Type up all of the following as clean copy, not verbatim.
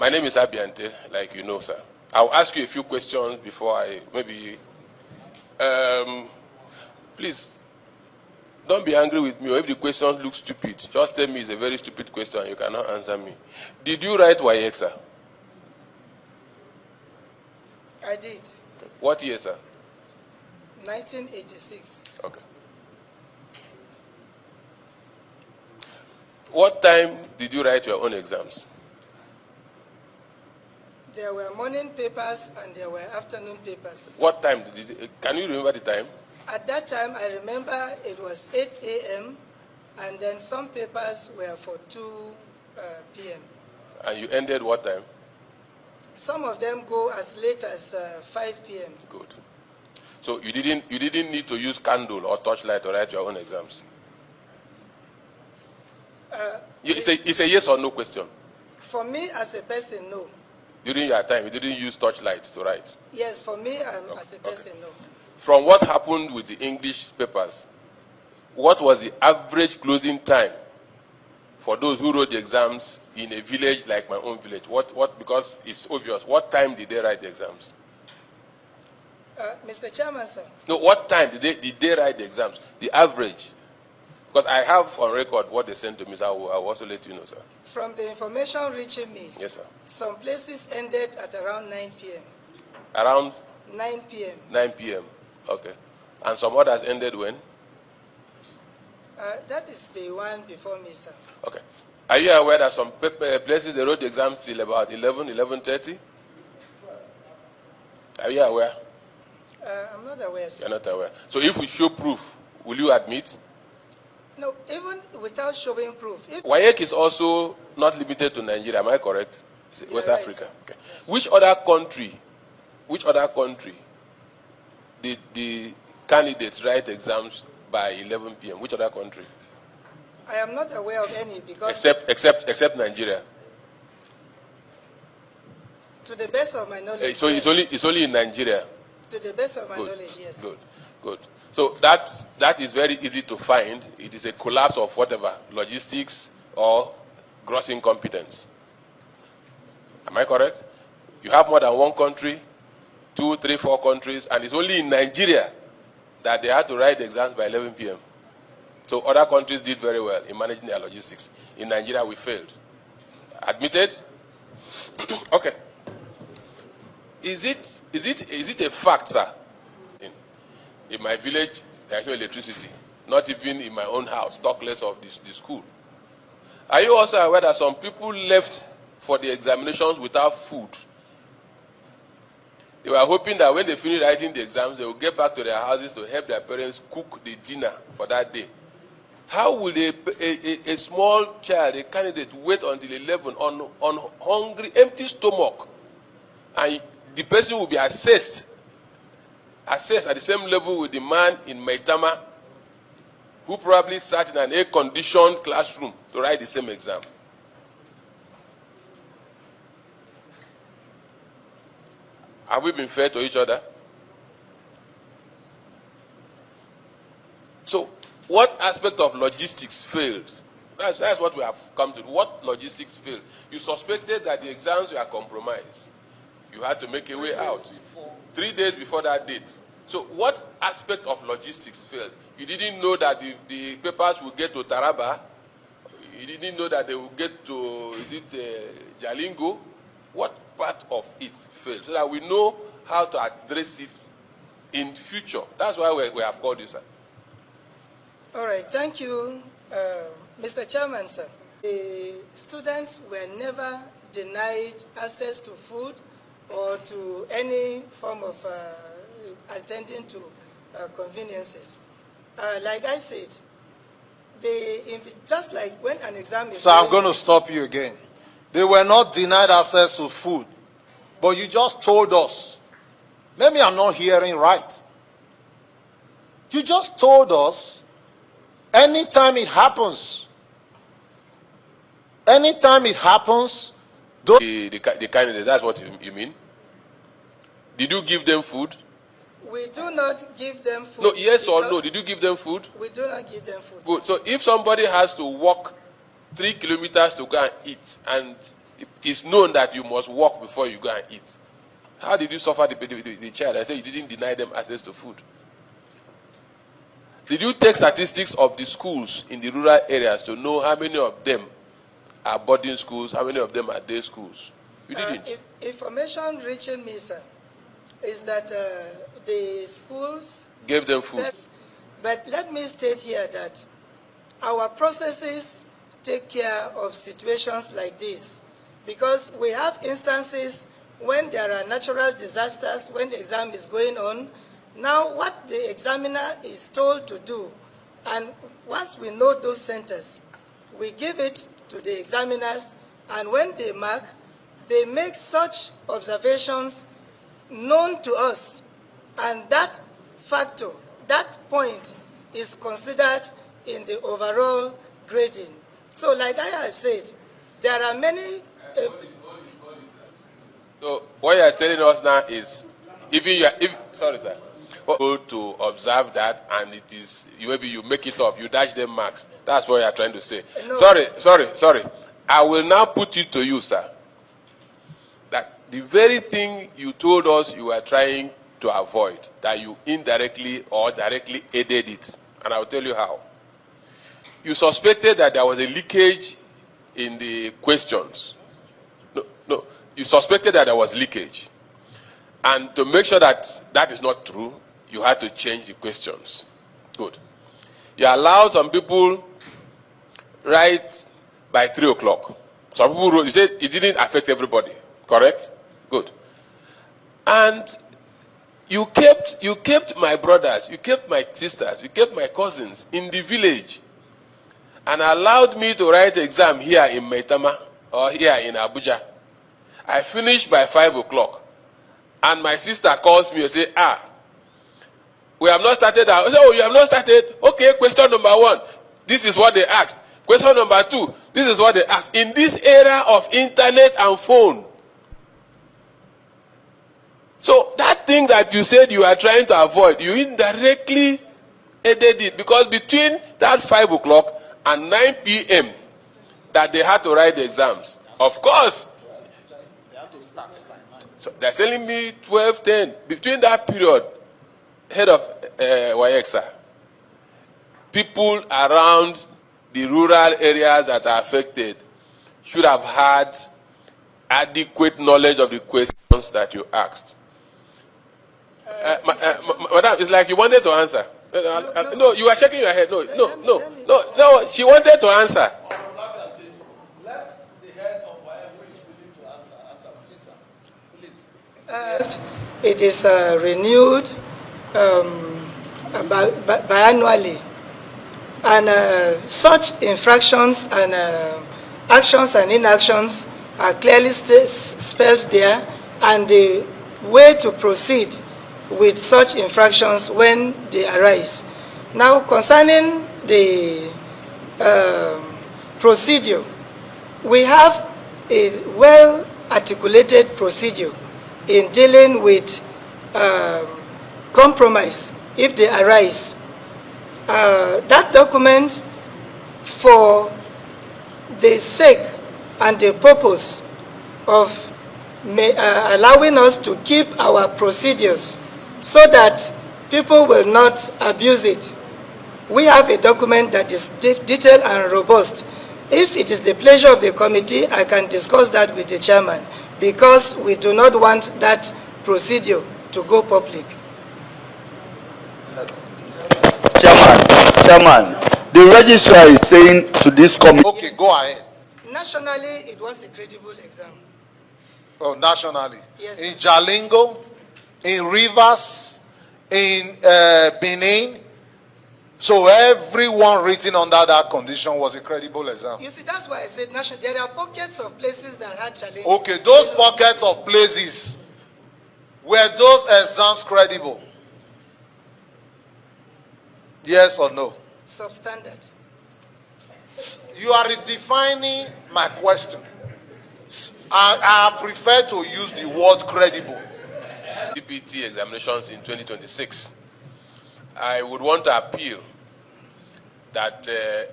My name is Abiante, like you know, sir. I'll ask you a few questions before I maybe... please, don't be angry with me, or if the question looks stupid, just tell me it's a very stupid question, you cannot answer me. Did you write WAEC, sir? I did. What year, sir? 1986. Okay. What time did you write your own exams? There were morning papers and there were afternoon papers. What time did you, can you remember the time? At that time, I remember it was 8 a.m. and then some papers were for 2 p.m. And you ended what time? Some of them go as late as 5 p.m. Good. So you didn't need to use candle or torchlight to write your own exams? It's a yes or no question. For me as a person, no. During your time, you didn't use torchlight to write? Yes, for me as a person, no. From what happened with the English papers, what was the average closing time for those who wrote the exams in a village like my own village? Because it's obvious, what time did they write the exams? Mr. Chairman, sir. No, what time did they write the exams? The average. Because I have on record what they sent to me, so I will also let you know, sir. From the information reaching me, yes, sir. Some places ended at around 9 p.m. Around? 9 p.m. 9 p.m. Okay. And some others ended when? That is the one before me, sir. Okay. Are you aware that some places they wrote the exams till about 11:30? Are you aware? I'm not aware, sir. You're not aware. So if we show proof, will you admit? No, even without showing proof. WAEC is also not limited to Nigeria, am I correct? West right, Africa. Okay. Yes. Which other country did the candidates write exams by 11 p.m.? Which other country? I am not aware of any because... Except Nigeria. To the best of my knowledge. So yes. It's only in Nigeria. To the best of my knowledge, yes. Good. So that is very easy to find. It is a collapse of whatever, logistics or gross incompetence. Am I correct? You have more than one country, 2, 3, 4 countries, and it's only in Nigeria that they had to write the exams by 11 p.m. So other countries did very well in managing their logistics. In Nigeria, we failed. Admitted? Okay. Is it a fact, sir? In my village, there's no electricity. Not even in my own house, talk less of the school. Are you also aware that some people left for the examinations without food? They were hoping that when they finish writing the exams, they will get back to their houses to help their parents cook the dinner for that day. How will a small child, a candidate, wait until 11 on hungry, empty stomach, and the person will be assessed at the same level with the man in Maitama who probably sat in an air-conditioned classroom to write the same exam? Have we been fair to each other? So, what aspect of logistics failed? That's what we have come to. What logistics failed? You suspected that the exams were compromised. You had to make a way out. 3 days before that date. So what aspect of logistics failed? You didn't know that the papers would get to Taraba. You didn't know that they would get to, Jalingo. What part of it failed? So that we know how to address it in future. That's why we have called you, sir. All right. Thank you, Mr. Chairman, sir. The students were never denied access to food or to any form of attending to conveniences. Like I said, just like when an exam is... So I'm going to stop you again. They were not denied access to food, but you just told us. Maybe I'm not hearing right. You just told us anytime it happens, the candidate, that's what you mean? Did you give them food? We do not give them food. No, yes or no? Did you give them food? We do not give them food. Good. So if somebody has to walk 3 kilometers to go and eat, and It's known that you must walk before you go and eat. How did you suffer the child? I said you didn't deny them access to food. Did you take statistics of the schools in the rural areas to know how many of them are boarding schools, how many of them are day schools? You didn't. Information reaching me, sir, is that the schools Gave them food. But let me state here that our processes take care of situations like this, because we have instances when there are natural disasters, when the exam is going on. Now, what the examiner is told to do, and once we know those centers, we give it to the examiners, and when they mark, they make such observations known to us, and that factor, that point, is considered in the overall grading. So, like I have said, there are many. So, what you are telling us now is, sorry, sir, to observe that, and it is maybe you make it up, you dash them marks. That's what you are trying to say. No. Sorry. I will now put it to you, sir, that the very thing you told us you were trying to avoid, that you indirectly or directly aided it, and I will tell you how. You suspected that there was a leakage in the questions. No. You suspected that there was leakage. And to make sure that that is not true, you had to change the questions. Good. You allow some people write by 3 o'clock. Some people wrote, you said it didn't affect everybody, correct? Good. And you kept my brothers, you kept my sisters, you kept my cousins in the village, and allowed me to write the exam here in Maitama or here in Abuja. I finished by 5 o'clock, and my sister calls me and says, we have not started. I say, oh, you have not started? Okay, question number 1. This is what they asked. Question number 2. This is what they asked. In this era of internet and phone. So that thing that you said you are trying to avoid, you indirectly aided it, because between that 5 o'clock and 9 p.m. that they had to write the exams, of course, They have to start by 9. so they're telling me 12, 10. Between that period, head of WAEC, sir, people around the rural areas that are affected should have had adequate knowledge of the questions that you asked. Madam, it's like you wanted to answer. No, you are shaking your head. No. She wanted to answer. Let the head of WAEC who is willing to answer, please, sir. Please. It is renewed biannually, and such infractions and actions and inactions are clearly spelled there, and the way to proceed with such infractions when they arise. Now, concerning the procedure, we have a well-articulated procedure in dealing with compromise if they arise. That document, for the sake and the purpose of allowing us to keep our procedures so that people will not abuse it, we have a document that is detailed and robust. If it is the pleasure of the committee, I can discuss that with the chairman, because we do not want that procedure to go public. Chairman, the registrar is saying to this committee. Okay, go ahead. Nationally, it was a credible exam. Oh, nationally. Yes. In Jalingo, in Rivers, in Benin. So everyone written under that condition was a credible exam. You see, that's why I said national. There are pockets of places that had challenges. Okay, those pockets of places, were those exams credible? Yes or no? Substandard. You are redefining my question. I prefer to use the word credible. DPT examinations in 2026. I would want to appeal that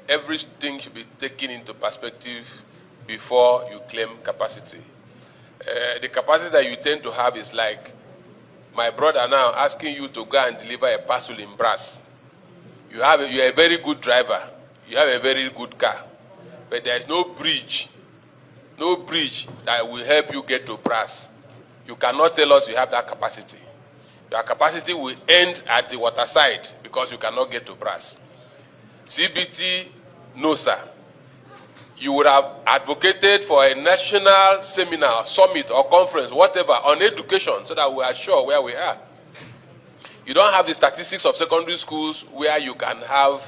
everything should be taken into perspective before you claim capacity. The capacity that you tend to have is like my brother now asking you to go and deliver a parcel in brass. You're a very good driver. You have a very good car. But there's no bridge that will help you get to brass. You cannot tell us you have that capacity. Your capacity will end at the waterside because you cannot get to brass. CBT, no sir. You would have advocated for a national seminar, summit, or conference, whatever, on education so that we are sure where we are. You don't have the statistics of secondary schools where you can have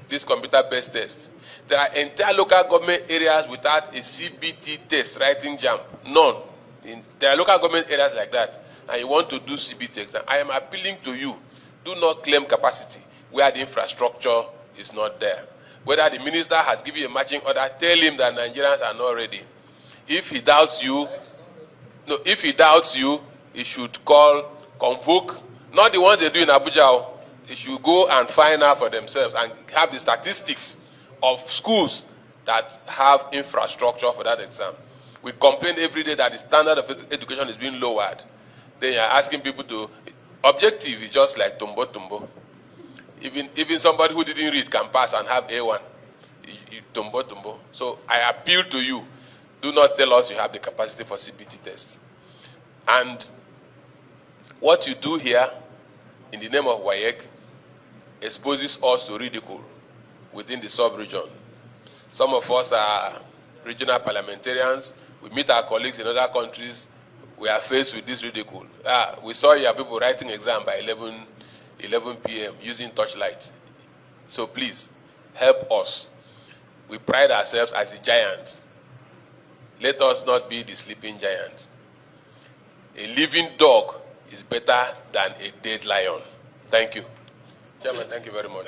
this computer-based test. There are entire local government areas without a CBT test, writing jam. None. There are local government areas like that, and you want to do CBT exam. I am appealing to you, do not claim capacity where the infrastructure is not there. Whether the minister has given a matching order, tell him that Nigerians are not ready. If he doubts you, he should convoke, not the ones they do in Abuja. They should go and find out for themselves and have the statistics of schools that have infrastructure for that exam. We complain every day that the standard of education is being lowered. Then you're asking people to, objective is just like tumbo. Even somebody who didn't read can pass and have A1. Tumbo. So I appeal to you, do not tell us you have the capacity for CBT test. And what you do here in the name of WAEC exposes us to ridicule within the sub-region. Some of us are regional parliamentarians. We meet our colleagues in other countries. We are faced with this ridicule. We saw your people writing exam by 11 p.m. using torchlight. So please, help us. We pride ourselves as the giants. Let us not be the sleeping giants. A living dog is better than a dead lion. Thank you. Chairman, thank you very much.